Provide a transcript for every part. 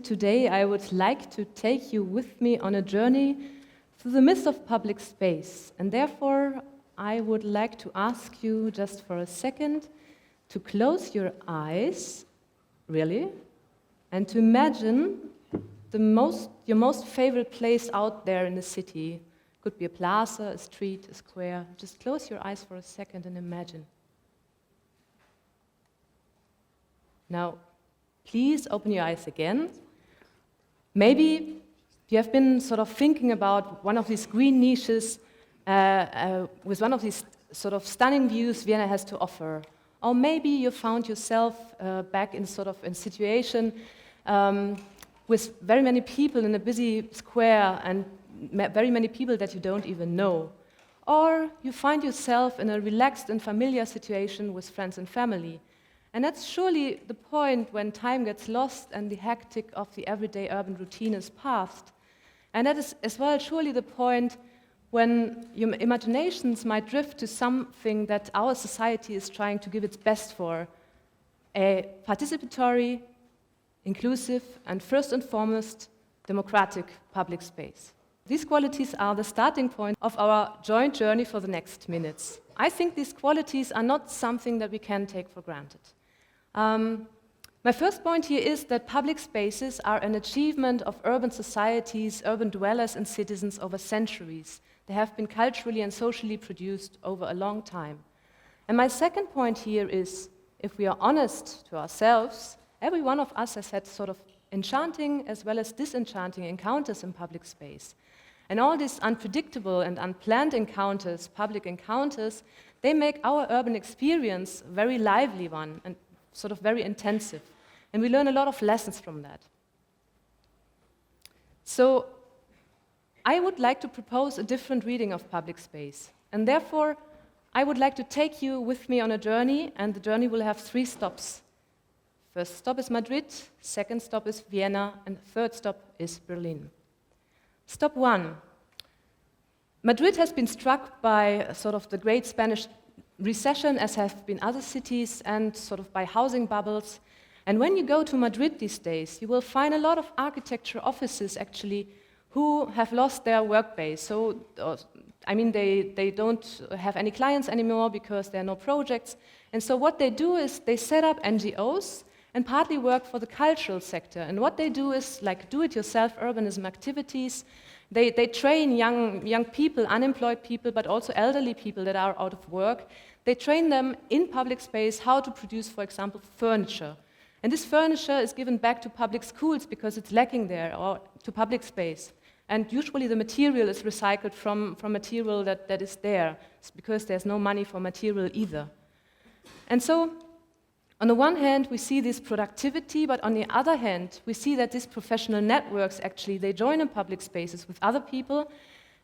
today I would like to take you with me on a journey through the myth of public space. And therefore, I would like to ask you just for a second to close your eyes, really, and to imagine your most favorite place out there in the city. Could be a plaza, a street, a square. Just close your eyes for a second and imagine. Now, please open your eyes again. Maybe you have been sort of thinking about one of these green niches with one of these sort of stunning views Vienna has to offer. Or maybe you found yourself back in sort of a situation with very many people in a busy square and very many people that you don't even know. Or you find yourself in a relaxed and familiar situation with friends and family. And that's surely the point when time gets lost and the hectic of the everyday urban routine is past. And that is as well surely the point when your imaginations might drift to something that our society is trying to give its best for, a participatory, inclusive, and first and foremost, democratic public space. These qualities are the starting point of our joint journey for the next minutes. I think these qualities are not something that we can take for granted. My first point here is that public spaces are an achievement of urban societies, urban dwellers and citizens over centuries. They have been culturally and socially produced over a long time. And my second point here is, if we are honest to ourselves, every one of us has had sort of enchanting as well as disenchanting encounters in public space. And all these unpredictable and unplanned encounters, public encounters, they make our urban experience a very lively one and sort of very intensive. And we learn a lot of lessons from that. So I would like to propose a different reading of public space. And therefore, I would like to take you with me on a journey, and the journey will have 3 stops. First stop is Madrid, second stop is Vienna, and third stop is Berlin. Stop 1. Madrid has been struck by sort of the great Spanish recession, as have been other cities, and sort of by housing bubbles. And when you go to Madrid these days, you will find a lot of architecture offices actually who have lost their work base. So, they don't have any clients anymore because there are no projects. And so what they do is they set up NGOs and partly work for the cultural sector. And what they do is like do-it-yourself urbanism activities. They train young people, unemployed people, but also elderly people that are out of work. They train them in public space how to produce, for example, furniture. And this furniture is given back to public schools because it's lacking there, or to public space. And usually the material is recycled from material that is there. It's because there's no money for material either. And so, on the one hand, we see this productivity, but on the other hand, we see that these professional networks actually, they join in public spaces with other people,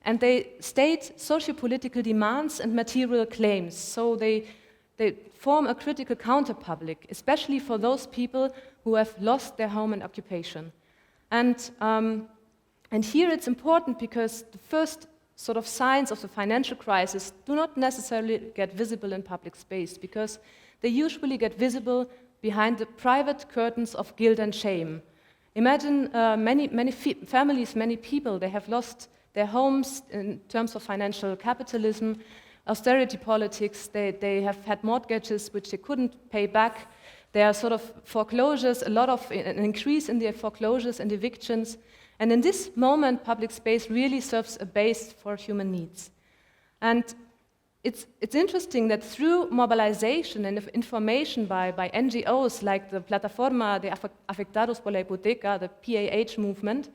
and they state socio-political demands and material claims. So they form a critical counter-public, especially for those people who have lost their home and occupation. And here it's important because the first sort of signs of the financial crisis do not necessarily get visible in public space, because they usually get visible behind the private curtains of guilt and shame. Imagine many families, many people, they have lost their homes in terms of financial capitalism, austerity politics, they have had mortgages which they couldn't pay back. There are sort of foreclosures, an increase in the foreclosures and evictions. And in this moment, public space really serves a base for human needs. And it's interesting that through mobilization and information by NGOs like the Plataforma de Afectados por la Hipoteca, the PAH movement,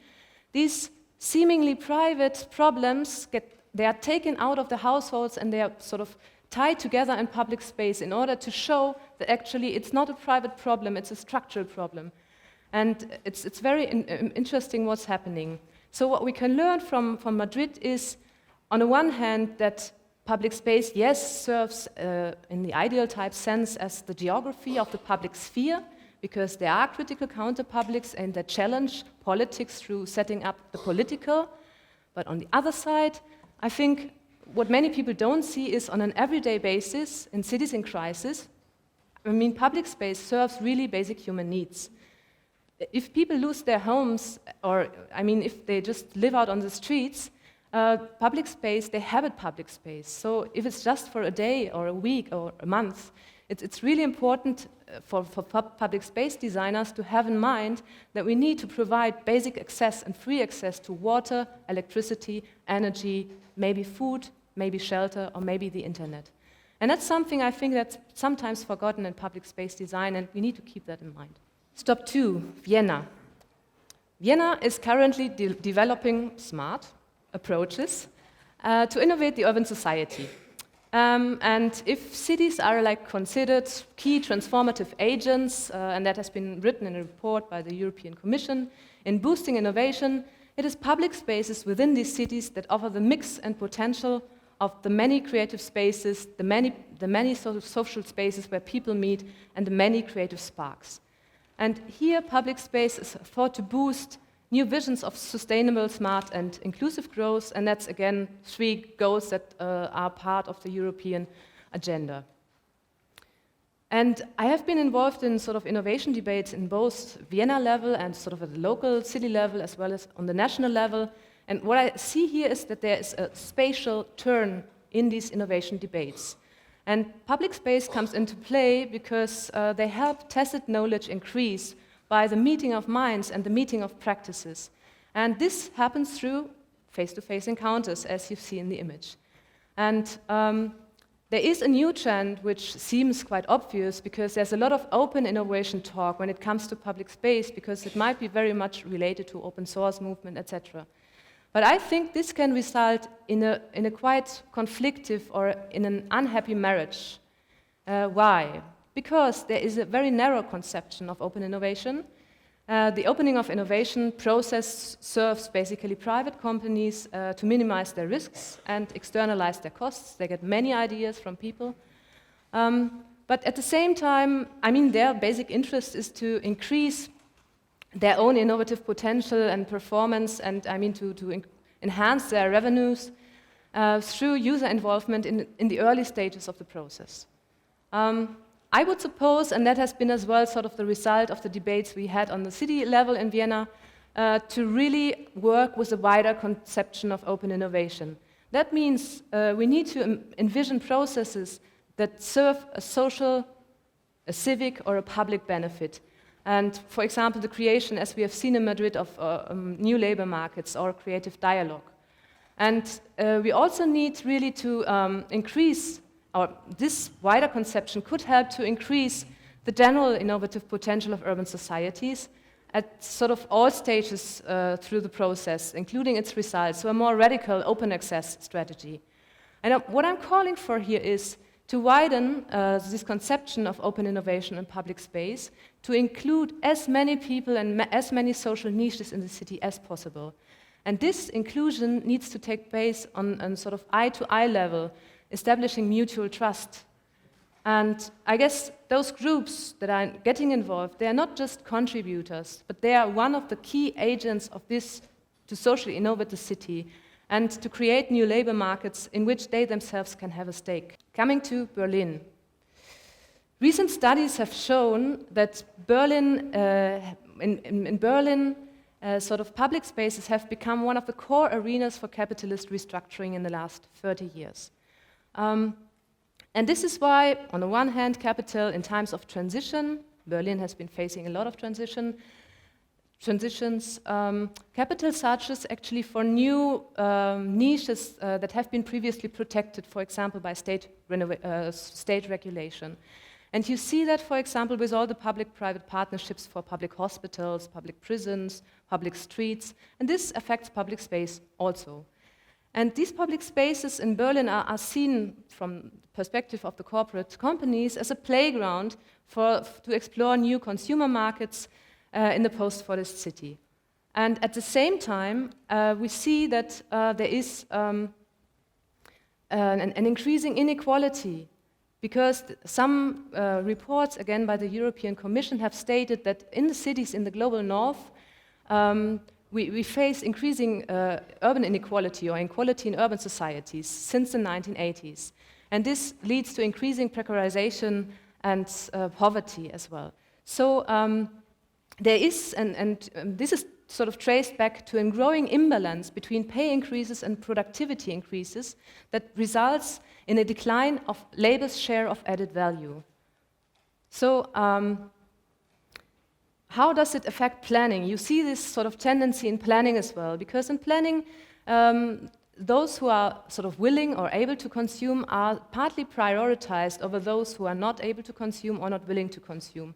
these seemingly private problems they are taken out of the households and they are sort of tied together in public space in order to show that actually it's not a private problem, it's a structural problem. And it's very interesting what's happening. So what we can learn from Madrid is, on the one hand, that public space, yes, serves in the ideal type sense as the geography of the public sphere, because there are critical counter-publics and that challenge politics through setting up the political. But on the other side, I think what many people don't see is on an everyday basis, in cities in crisis, public space serves really basic human needs. if people lose their homes, or I mean, if they just live out on the streets, public space, they habit public space. So if it's just for a day or a week or a month, it's really important for public space designers to have in mind that we need to provide basic access and free access to water, electricity, energy, maybe food, maybe shelter, or maybe the internet. And that's something I think that's sometimes forgotten in public space design, and we need to keep that in mind. Stop 2, Vienna. Vienna is currently developing smart approaches to innovate the urban society. And if cities are considered key transformative agents, and that has been written in a report by the European Commission, in boosting innovation, it is public spaces within these cities that offer the mix and potential of the many creative spaces, the many social spaces where people meet, and the many creative sparks. And here, public space is thought to boost new visions of sustainable, smart, and inclusive growth, and that's, again, 3 goals that are part of the European agenda. And I have been involved in sort of innovation debates in both Vienna level and sort of at the local city level, as well as on the national level. And what I see here is that there is a spatial turn in these innovation debates. And public space comes into play because they help tacit knowledge increase by the meeting of minds and the meeting of practices. And this happens through face-to-face encounters, as you see in the image. And there is a new trend which seems quite obvious because there's a lot of open innovation talk when it comes to public space, because it might be very much related to open source movement, etc. But I think this can result in a quite conflictive or in an unhappy marriage. Why? Because there is a very narrow conception of open innovation. The opening of innovation process serves basically private companies to minimize their risks and externalize their costs. They get many ideas from people. But at the same time, I mean, their basic interest is to increase their own innovative potential and performance, and I mean to enhance their revenues through user involvement in the early stages of the process. I would suppose, and that has been as well sort of the result of the debates we had on the city level in Vienna, to really work with a wider conception of open innovation. That means we need to envision processes that serve a social, a civic, or a public benefit. And for example, the creation, as we have seen in Madrid, of new labor markets or creative dialogue. And we also need really to increase, or this wider conception could help to increase the general innovative potential of urban societies at sort of all stages through the process, including its results, so a more radical open access strategy. And what I'm calling for here is to widen this conception of open innovation in public space, to include as many people and as many social niches in the city as possible. And this inclusion needs to take place on sort of eye-to-eye level, establishing mutual trust. And I guess those groups that are getting involved, they are not just contributors, but they are one of the key agents of this to socially innovate the city and to create new labor markets in which they themselves can have a stake. Coming to Berlin. Recent studies have shown that in Berlin, sort of public spaces have become one of the core arenas for capitalist restructuring in the last 30 years. And this is why, on the one hand, capital in times of transition, Berlin has been facing a lot of transitions, capital searches actually for new niches that have been previously protected, for example, by state regulation. And you see that, for example, with all the public-private partnerships for public hospitals, public prisons, public streets, and this affects public space also. And these public spaces in Berlin are seen from the perspective of the corporate companies as a playground to explore new consumer markets in the post-Fordist city. And at the same time, we see that there is an increasing inequality, because some reports, again by the European Commission, have stated that in the cities in the global north, we face increasing urban inequality or inequality in urban societies since the 1980s. And this leads to increasing precarization and poverty as well. So there is, and this is sort of traced back to a growing imbalance between pay increases and productivity increases that results in a decline of labor's share of added value. So how does it affect planning? You see this sort of tendency in planning as well, because in planning, those who are sort of willing or able to consume are partly prioritized over those who are not able to consume or not willing to consume.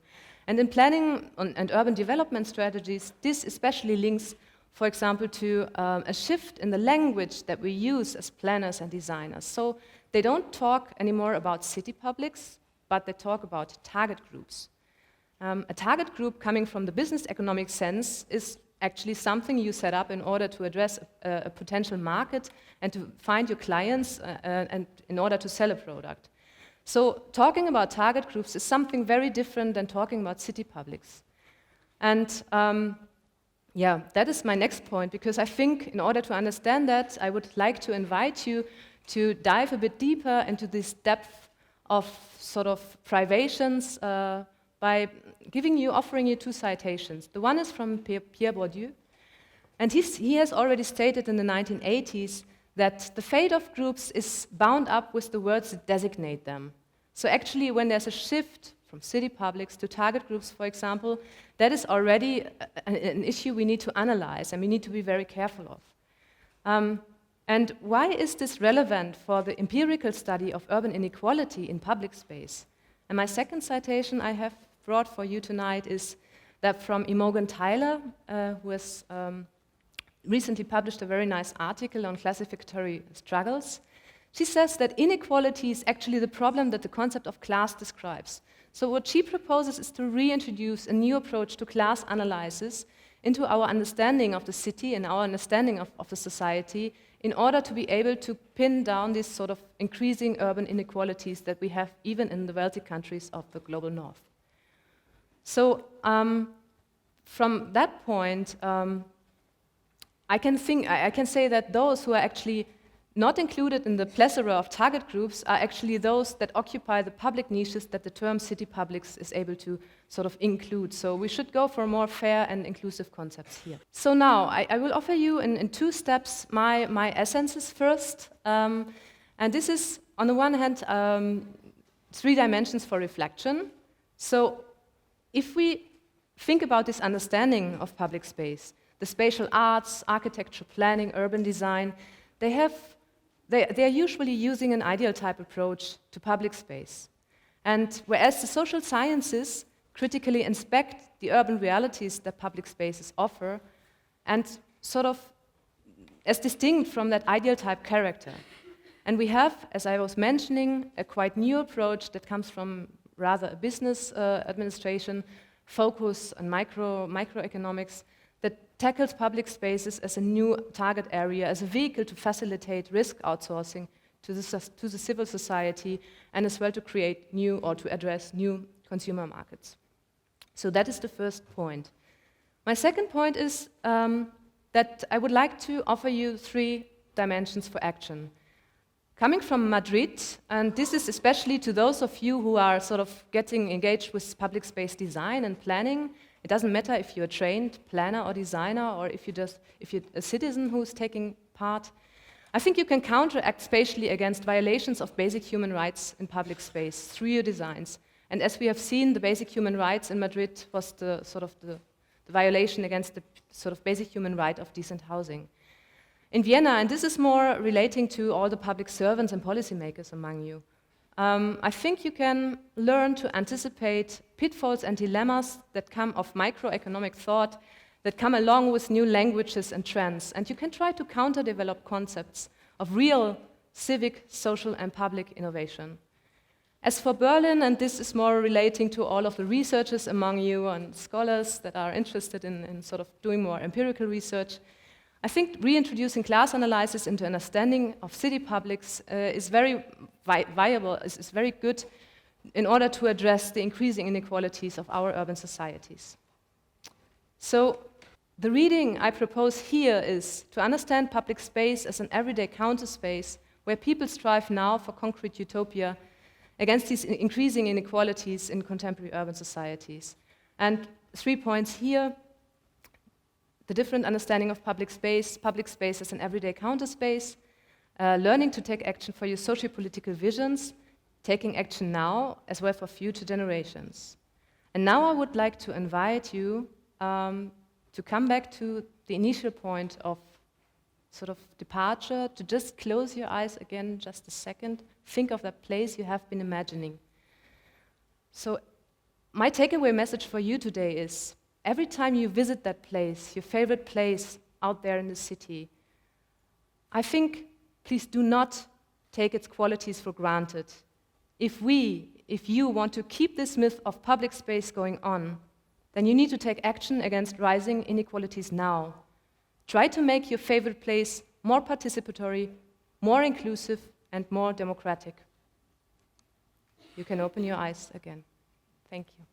And in planning and urban development strategies, this especially links, for example, to a shift in the language that we use as planners and designers. So they don't talk anymore about city publics, but they talk about target groups. A target group coming from the business economic sense is actually something you set up in order to address a potential market and to find your clients and in order to sell a product. So talking about target groups is something very different than talking about city publics. And yeah, that is my next point, because I think in order to understand that, I would like to invite you to dive a bit deeper into this depth of sort of privations by offering you two citations. The one is from Pierre Bourdieu, and he has already stated in the 1980s that the fate of groups is bound up with the words that designate them. So actually, when there's a shift from city publics to target groups, for example, that is already an issue we need to analyze and we need to be very careful of. And why is this relevant for the empirical study of urban inequality in public space? And my second citation I have brought for you tonight is that from Imogen Tyler, who has recently published a very nice article on classificatory struggles. She says that inequality is actually the problem that the concept of class describes. So what she proposes is to reintroduce a new approach to class analysis into our understanding of the city and our understanding of the society in order to be able to pin down these sort of increasing urban inequalities that we have even in the wealthy countries of the global north. So from that point, I can say that those who are actually not included in the plethora of target groups are actually those that occupy the public niches that the term city publics is able to sort of include. So we should go for more fair and inclusive concepts here. So now I will offer you in two steps my essences first. And this is, on the one hand, 3 dimensions for reflection. So if we think about this understanding of public space, the spatial arts, architecture, planning, urban design, they are usually using an ideal type approach to public space. And whereas the social sciences critically inspect the urban realities that public spaces offer, and sort of as distinct from that ideal type character. And we have, as I was mentioning, a quite new approach that comes from rather a business administration focus on microeconomics that tackles public spaces as a new target area, as a vehicle to facilitate risk outsourcing to the civil society, and as well to create new or to address new consumer markets. So that is the first point. My second point is that I would like to offer you 3 dimensions for action. Coming from Madrid, and this is especially to those of you who are sort of getting engaged with public space design and planning. It doesn't matter if you're a trained planner or designer, or if you're a citizen who's taking part. I think you can counteract spatially against violations of basic human rights in public space through your designs. And as we have seen, the basic human rights in Madrid was the violation against the sort of basic human right of decent housing. In Vienna, and this is more relating to all the public servants and policymakers among you, I think you can learn to anticipate pitfalls and dilemmas that come of microeconomic thought, that come along with new languages and trends, and you can try to counter-develop concepts of real civic, social, and public innovation. As for Berlin, and this is more relating to all of the researchers among you and scholars that are interested in sort of doing more empirical research, I think reintroducing class analysis into understanding of city publics is very viable, is very good in order to address the increasing inequalities of our urban societies. So the reading I propose here is to understand public space as an everyday counter space where people strive now for concrete utopia against these increasing inequalities in contemporary urban societies. And 3 points here: the different understanding of public space as an everyday counter space, learning to take action for your socio-political visions, taking action now as well for future generations. And now I would like to invite you to come back to the initial point of sort of departure, to just close your eyes again just a second, think of that place you have been imagining. So my takeaway message for you today is, every time you visit that place, your favorite place out there in the city, I think, please do not take its qualities for granted. If you want to keep this myth of public space going on, then you need to take action against rising inequalities now. Try to make your favorite place more participatory, more inclusive, and more democratic. You can open your eyes again. Thank you.